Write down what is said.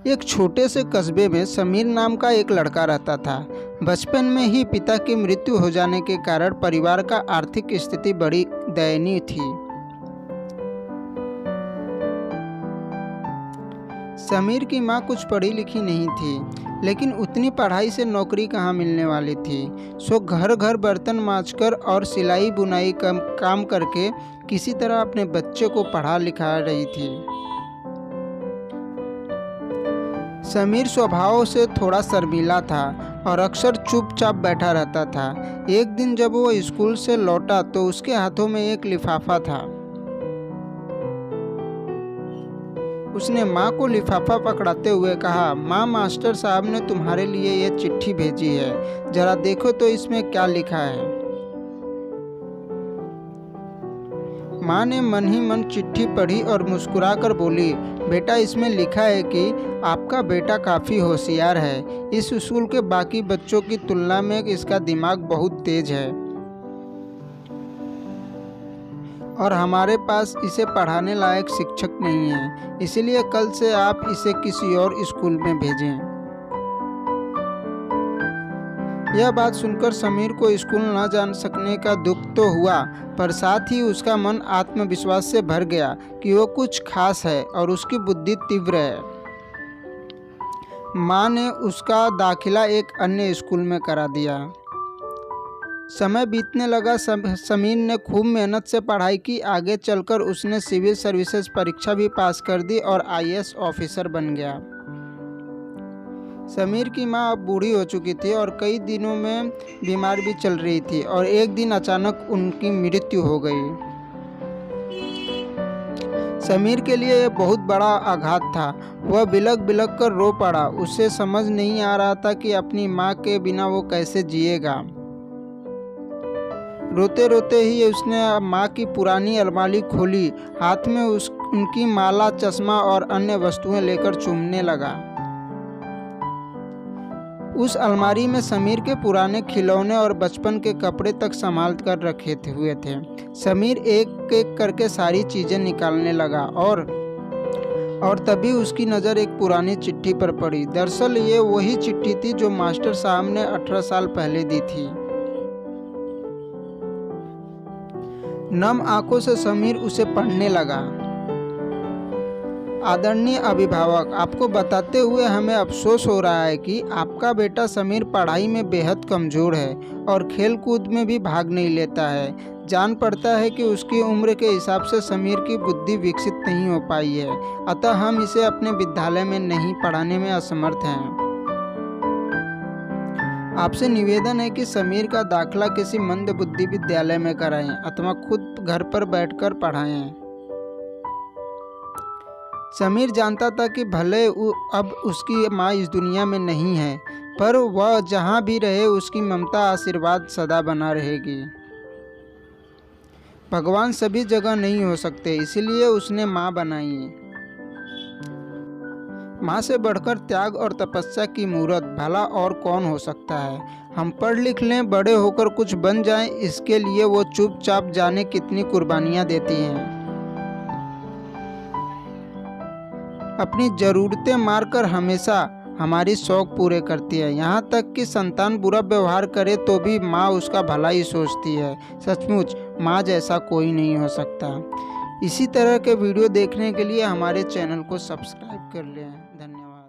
एक छोटे से कस्बे में समीर नाम का एक लड़का रहता था। बचपन में ही पिता की मृत्यु हो जाने के कारण परिवार का आर्थिक स्थिति बड़ी दयनीय थी। समीर की मां कुछ पढ़ी लिखी नहीं थी, लेकिन उतनी पढ़ाई से नौकरी कहाँ मिलने वाली थी। सो घर घर बर्तन मांजकर और सिलाई बुनाई का काम करके किसी तरह अपने बच्चे को पढ़ा लिखा रही थी। समीर स्वभाव से थोड़ा शर्मीला था और अक्सर चुपचाप बैठा रहता था। एक दिन जब वो स्कूल से लौटा तो उसके हाथों में एक लिफाफा था। उसने माँ को लिफाफा पकड़ाते हुए कहा, माँ, मास्टर साहब ने तुम्हारे लिए ये चिट्ठी भेजी है, जरा देखो तो इसमें क्या लिखा है। माँ ने मन ही मन चिट्ठी पढ़ी और मुस्कुराकर बोली, बेटा, इसमें लिखा है कि आपका बेटा काफ़ी होशियार है। इस स्कूल के बाकी बच्चों की तुलना में इसका दिमाग बहुत तेज है और हमारे पास इसे पढ़ाने लायक शिक्षक नहीं है, इसलिए कल से आप इसे किसी और स्कूल में भेजें। यह बात सुनकर समीर को स्कूल न जा सकने का दुख तो हुआ, पर साथ ही उसका मन आत्मविश्वास से भर गया कि वो कुछ खास है और उसकी बुद्धि तीव्र है। माँ ने उसका दाखिला एक अन्य स्कूल में करा दिया। समय बीतने लगा। समीर ने खूब मेहनत से पढ़ाई की। आगे चलकर उसने सिविल सर्विसेज परीक्षा भी पास कर दी और IAS ऑफिसर बन गया। समीर की मां अब बूढ़ी हो चुकी थी और कई दिनों में बीमार भी चल रही थी और एक दिन अचानक उनकी मृत्यु हो गई। समीर के लिए यह बहुत बड़ा आघात था। वह बिलख बिलख कर रो पड़ा। उसे समझ नहीं आ रहा था कि अपनी मां के बिना वो कैसे जिएगा। रोते रोते ही उसने माँ की पुरानी अलमारी खोली, हाथ में उनकी माला, चश्मा और अन्य वस्तुएं लेकर चूमने लगा। उस अलमारी में समीर के पुराने खिलौने और बचपन के कपड़े तक संभाल कर रखे हुए थे। समीर एक एक करके सारी चीज़ें निकालने लगा और तभी उसकी नज़र एक पुरानी चिट्ठी पर पड़ी। दरअसल ये वही चिट्ठी थी जो मास्टर साहब ने 18 साल पहले दी थी। नम आंखों से समीर उसे पढ़ने लगा। आदरणीय अभिभावक, आपको बताते हुए हमें अफसोस हो रहा है कि आपका बेटा समीर पढ़ाई में बेहद कमज़ोर है और खेल कूद में भी भाग नहीं लेता है। जान पड़ता है कि उसकी उम्र के हिसाब से समीर की बुद्धि विकसित नहीं हो पाई है, अतः हम इसे अपने विद्यालय में नहीं पढ़ाने में असमर्थ हैं। आपसे निवेदन है कि समीर का दाखिला किसी मंदबुद्धि विद्यालय में कराएं अथवा खुद घर पर बैठकर पढ़ाएं। समीर जानता था कि भले अब उसकी माँ इस दुनिया में नहीं है, पर वह जहाँ भी रहे उसकी ममता आशीर्वाद सदा बना रहेगी। भगवान सभी जगह नहीं हो सकते, इसलिए उसने माँ बनाई। माँ से बढ़कर त्याग और तपस्या की मूरत भला और कौन हो सकता है। हम पढ़ लिख लें, बड़े होकर कुछ बन जाएं, इसके लिए वो चुपचाप जाने कितनी कुर्बानियाँ देती हैं। अपनी ज़रूरतें मारकर हमेशा हमारी शौक पूरे करती है। यहाँ तक कि संतान बुरा व्यवहार करे तो भी माँ उसका भला ही सोचती है। सचमुच माँ जैसा कोई नहीं हो सकता। इसी तरह के वीडियो देखने के लिए हमारे चैनल को सब्सक्राइब कर लें। धन्यवाद।